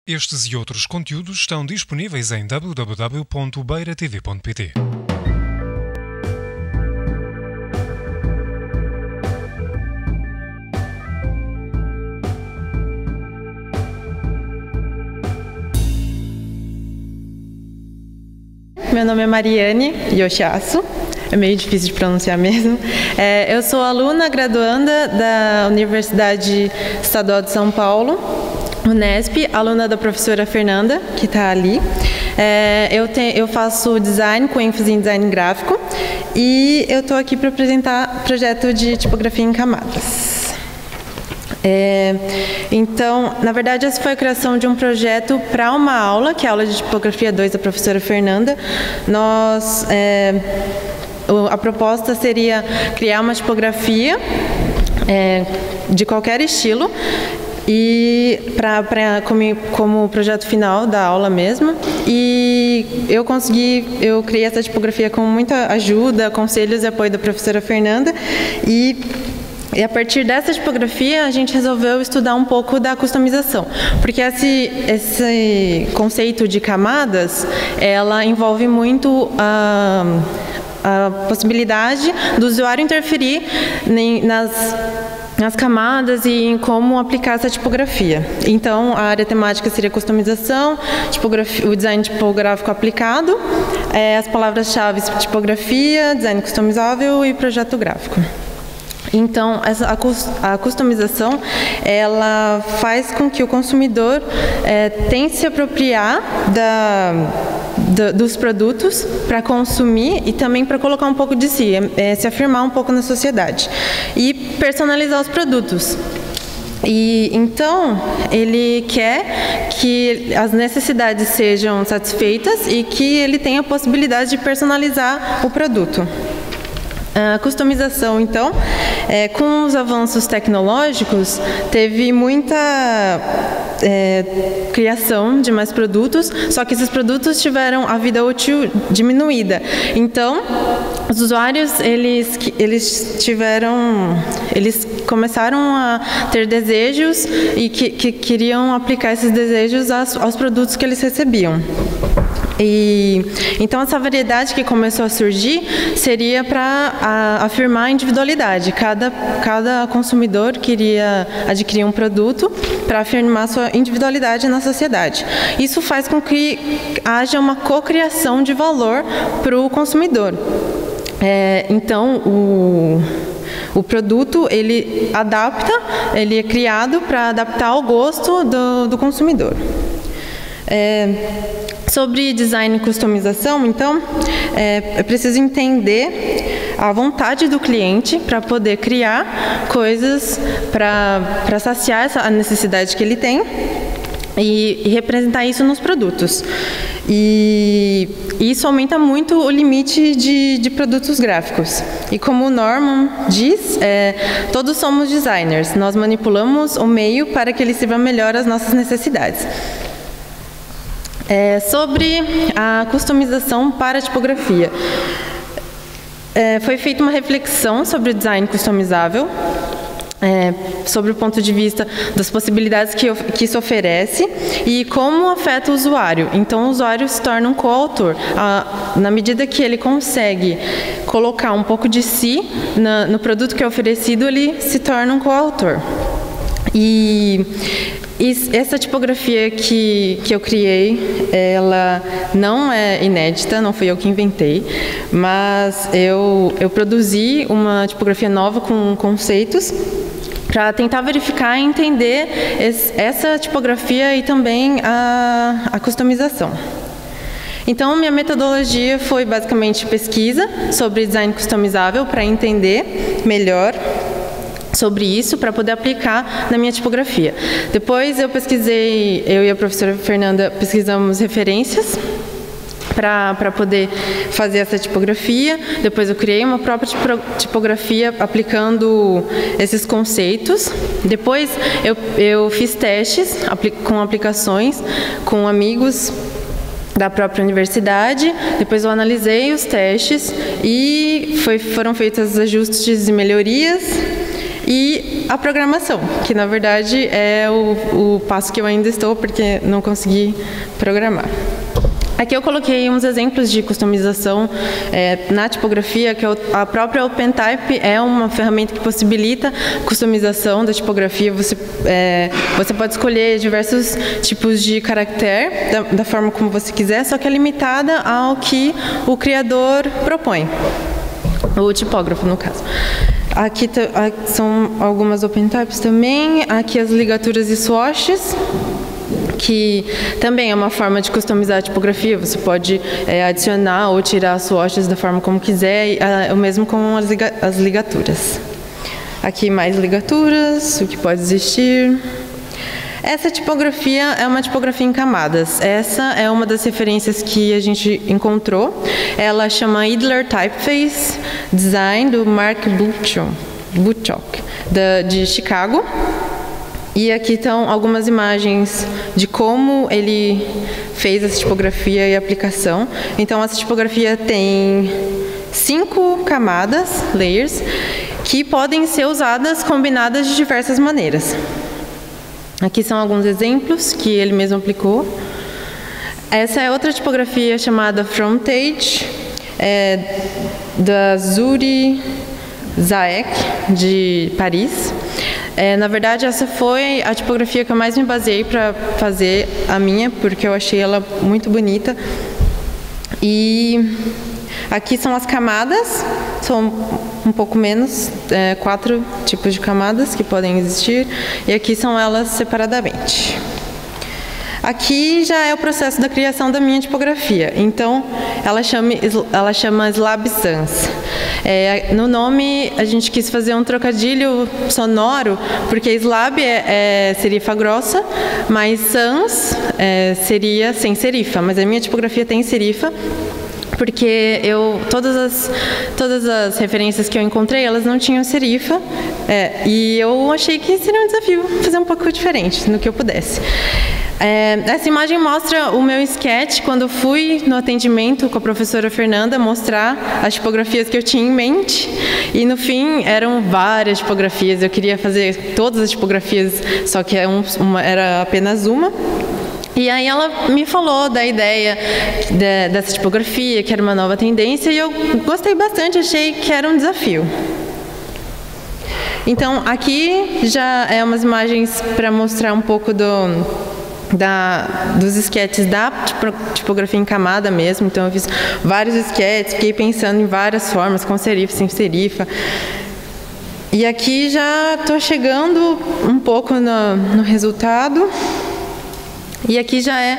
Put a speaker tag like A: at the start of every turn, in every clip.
A: Estes e outros conteúdos estão disponíveis em www.beiratv.pt.
B: Meu nome é Mariane Yoshiasu, é meio difícil de pronunciar mesmo. Eu sou aluna graduanda da Universidade Estadual de São Paulo, Unesp, aluna da professora Fernanda, que está ali. Eu faço design com ênfase em design gráfico e eu estou aqui para apresentar projeto de tipografia em camadas. Então, na verdade, essa foi a criação de um projeto para uma aula, que é a aula de tipografia 2 da professora Fernanda. A proposta seria criar uma tipografia de qualquer estilo, e como projeto final da aula mesmo. E eu criei essa tipografia com muita ajuda, conselhos e apoio da professora Fernanda, e a partir dessa tipografia a gente resolveu estudar um pouco da customização, porque esse conceito de camadas, ela envolve muito a possibilidade do usuário interferir nas camadas e em como aplicar essa tipografia. Então, a área temática seria customização, o design tipográfico aplicado, as palavras-chave tipografia, design customizável e projeto gráfico. Então, a customização, ela faz com que o consumidor tente se apropriar dos produtos para consumir e também para colocar um pouco de si, se afirmar um pouco na sociedade e personalizar os produtos. E então ele quer que as necessidades sejam satisfeitas e que ele tenha a possibilidade de personalizar o produto. A customização, então, com os avanços tecnológicos, teve muita criação de mais produtos, só que esses produtos tiveram a vida útil diminuída. Então, os usuários, eles começaram a ter desejos e que queriam aplicar esses desejos aos produtos que eles recebiam. Então, essa variedade que começou a surgir seria para afirmar a individualidade. Cada consumidor queria adquirir um produto para afirmar sua individualidade na sociedade. Isso faz com que haja uma cocriação de valor para o consumidor. Então, o produto, ele é criado para adaptar ao gosto do consumidor. Sobre design e customização, então, é preciso entender a vontade do cliente para poder criar coisas para saciar a necessidade que ele tem e representar isso nos produtos. E isso aumenta muito o limite de produtos gráficos. E como o Norman diz, todos somos designers, nós manipulamos o meio para que ele sirva melhor às nossas necessidades. Sobre a customização para a tipografia. Foi feita uma reflexão sobre o design customizável, sobre o ponto de vista das possibilidades que isso oferece e como afeta o usuário. Então, o usuário se torna um coautor. Na medida que ele consegue colocar um pouco de si no produto que é oferecido, ele se torna um coautor. E essa tipografia que eu criei, ela não é inédita, não fui eu que inventei, mas eu produzi uma tipografia nova com conceitos para tentar verificar e entender essa tipografia e também a customização. Então, minha metodologia foi basicamente pesquisa sobre design customizável para entender melhor sobre isso, para poder aplicar na minha tipografia. Depois eu e a professora Fernanda pesquisamos referências para poder fazer essa tipografia. Depois eu criei uma própria tipografia aplicando esses conceitos. Depois eu fiz testes com aplicações com amigos da própria universidade. Depois eu analisei os testes e foram feitos ajustes e melhorias. e a programação, que na verdade é o passo que eu ainda estou, porque não consegui programar. Aqui eu coloquei uns exemplos de customização na tipografia, que a própria OpenType é uma ferramenta que possibilita customização da tipografia. Você pode escolher diversos tipos de caractere, da forma como você quiser, só que é limitada ao que o criador propõe, o tipógrafo, no caso. Aqui são algumas OpenTypes também, aqui as ligaturas e swatches, que também é uma forma de customizar a tipografia. Você pode adicionar ou tirar swatches da forma como quiser, o mesmo com as ligaturas. Aqui mais ligaturas, o que pode existir. Essa tipografia é uma tipografia em camadas. Essa é uma das referências que a gente encontrou. Ela chama Idler Typeface Design, do Mark Butchock, de Chicago. E aqui estão algumas imagens de como ele fez essa tipografia e aplicação. Então, essa tipografia tem 5 camadas, layers, que podem ser usadas combinadas de diversas maneiras. Aqui são alguns exemplos que ele mesmo aplicou. Essa é outra tipografia chamada Frontage, da Zuri Zaek, de Paris. Na verdade, essa foi a tipografia que eu mais me baseei para fazer a minha, porque eu achei ela muito bonita. E aqui são as camadas, são um pouco menos, 4 tipos de camadas que podem existir, e aqui são elas separadamente. Aqui já é o processo da criação da minha tipografia. Então, ela chama Slab Sans. No nome, a gente quis fazer um trocadilho sonoro, porque slab é serifa grossa, mas sans seria sem serifa. Mas a minha tipografia tem serifa, porque todas as referências que eu encontrei, elas não tinham serifa, e eu achei que seria um desafio fazer um pouco diferente no que eu pudesse. Essa imagem mostra o meu sketch quando eu fui no atendimento com a professora Fernanda mostrar as tipografias que eu tinha em mente, e no fim eram várias tipografias. Eu queria fazer todas as tipografias, só que era apenas uma. E aí ela me falou da ideia dessa tipografia, que era uma nova tendência, e eu gostei bastante, achei que era um desafio. Então, aqui já é umas imagens para mostrar um pouco dos esquetes da tipografia em camada mesmo. Então, eu fiz vários esquetes, fiquei pensando em várias formas, com serifa, sem serifa. E aqui já estou chegando um pouco no resultado. E aqui já é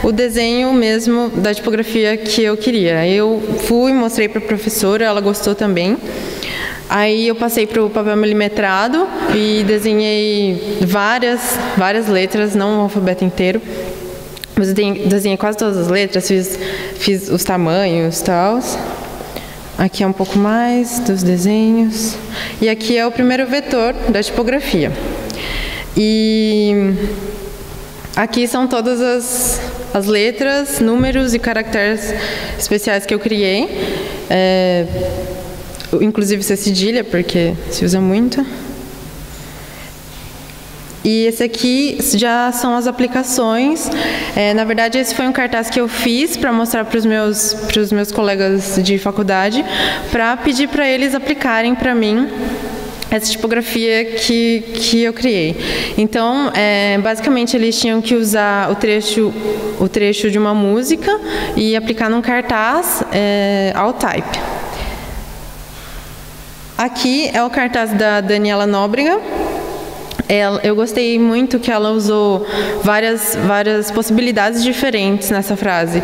B: o desenho mesmo da tipografia que eu queria. Eu mostrei para a professora, ela gostou também. Aí eu passei para o papel milimetrado e desenhei várias letras, não o alfabeto inteiro. Mas eu desenhei quase todas as letras, fiz os tamanhos e tal. Aqui é um pouco mais dos desenhos. E aqui é o primeiro vetor da tipografia. E aqui são todas as letras, números e caracteres especiais que eu criei. Inclusive essa cedilha, porque se usa muito. E esse aqui já são as aplicações. Na verdade, esse foi um cartaz que eu fiz para mostrar para os meus colegas de faculdade, para pedir para eles aplicarem para mim essa tipografia que eu criei. Então, basicamente, eles tinham que usar o trecho de uma música e aplicar num cartaz ao type. Aqui é o cartaz da Daniela Nóbrega. Eu gostei muito que ela usou várias possibilidades diferentes nessa frase.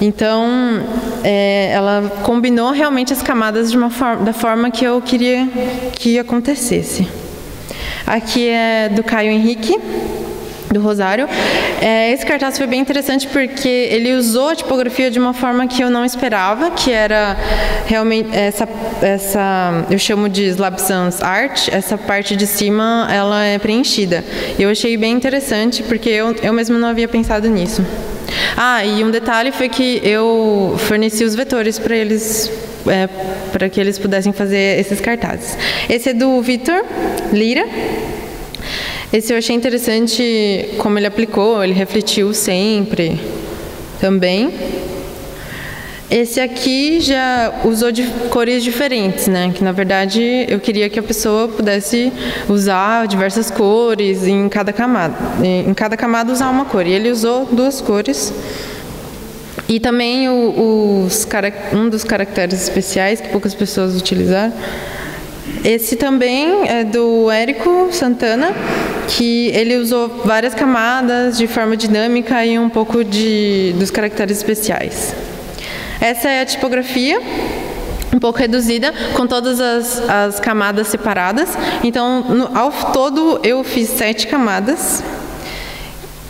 B: Então, ela combinou realmente as camadas da forma que eu queria que acontecesse. Aqui é do Caio Henrique, do Rosário. Esse cartaz foi bem interessante porque ele usou a tipografia de uma forma que eu não esperava, que era realmente essa eu chamo de Slab Sans Art. Essa parte de cima, ela é preenchida. Eu achei bem interessante porque eu mesmo não havia pensado nisso. E um detalhe foi que eu forneci os vetores para eles para que eles pudessem fazer esses cartazes. Esse é do Vitor Lira. Esse eu achei interessante como ele aplicou, ele refletiu sempre também. Esse aqui já usou de cores diferentes, né? Que na verdade eu queria que a pessoa pudesse usar diversas cores em cada camada. Em cada camada usar uma cor. E ele usou 2 cores. E também um dos caracteres especiais que poucas pessoas utilizaram. Esse também é do Érico Santana, que ele usou várias camadas de forma dinâmica e um pouco dos caracteres especiais. Essa é a tipografia, um pouco reduzida, com todas as camadas separadas. Então, ao todo, eu fiz 7 camadas.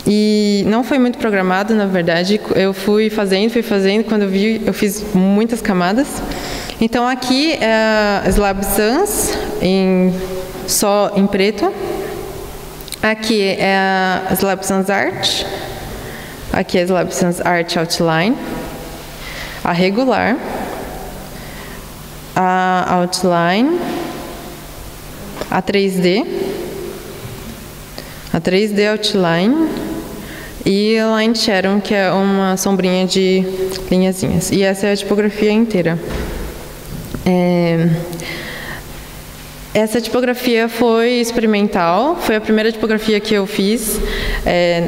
B: E não foi muito programado, na verdade. Eu fui fazendo. Quando eu vi, eu fiz muitas camadas. Então, aqui é a Slab Sans, só em preto. Aqui é a Slab Sans Art. Aqui é a Slab Sans Art Outline. A regular. A Outline. A 3D. A 3D Outline. E a Line Shadow, que é uma sombrinha de linhazinhas. E essa é a tipografia inteira. Essa tipografia foi experimental, foi a primeira tipografia que eu fiz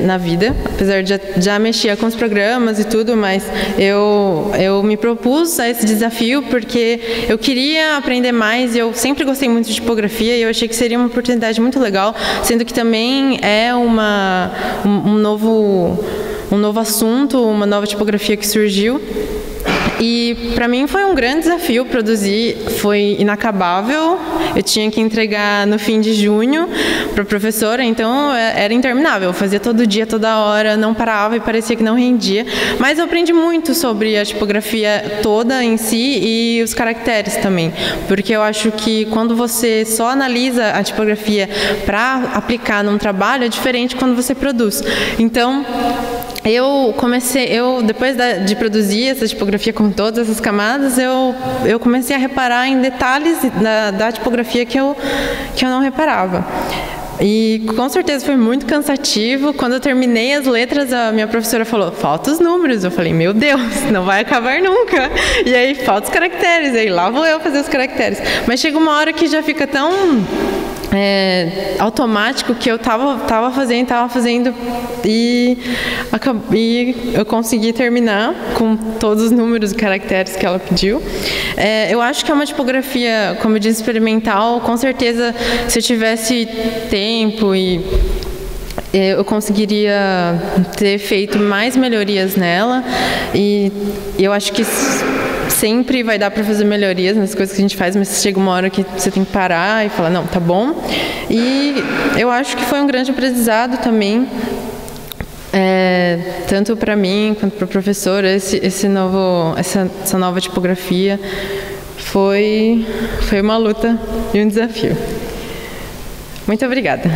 B: na vida, apesar de já mexer com os programas e tudo, mas eu me propus a esse desafio porque eu queria aprender mais e eu sempre gostei muito de tipografia e eu achei que seria uma oportunidade muito legal, sendo que também é um novo assunto, uma nova tipografia que surgiu. E para mim foi um grande desafio produzir, foi inacabável, eu tinha que entregar no fim de junho para a professora, então era interminável, eu fazia todo dia, toda hora, não parava e parecia que não rendia, mas eu aprendi muito sobre a tipografia toda em si e os caracteres também, porque eu acho que quando você só analisa a tipografia para aplicar num trabalho, é diferente quando você produz. Então, depois de produzir essa tipografia com todas essas camadas, eu comecei a reparar em detalhes da tipografia que eu não reparava. E com certeza foi muito cansativo. Quando eu terminei as letras, a minha professora falou, falta os números. Eu falei, meu Deus, não vai acabar nunca. E aí falta os caracteres, e aí lá vou eu fazer os caracteres. Mas chega uma hora que já fica tão automático que eu tava fazendo e eu consegui terminar com todos os números e caracteres que ela pediu. Eu acho que é uma tipografia, como eu disse, experimental. Com certeza, se eu tivesse tempo eu conseguiria ter feito mais melhorias nela e eu acho que sempre vai dar para fazer melhorias nas coisas que a gente faz, mas chega uma hora que você tem que parar e falar, não, tá bom. E eu acho que foi um grande aprendizado também, tanto para mim quanto para a professora, essa nova tipografia foi uma luta e um desafio. Muito obrigada.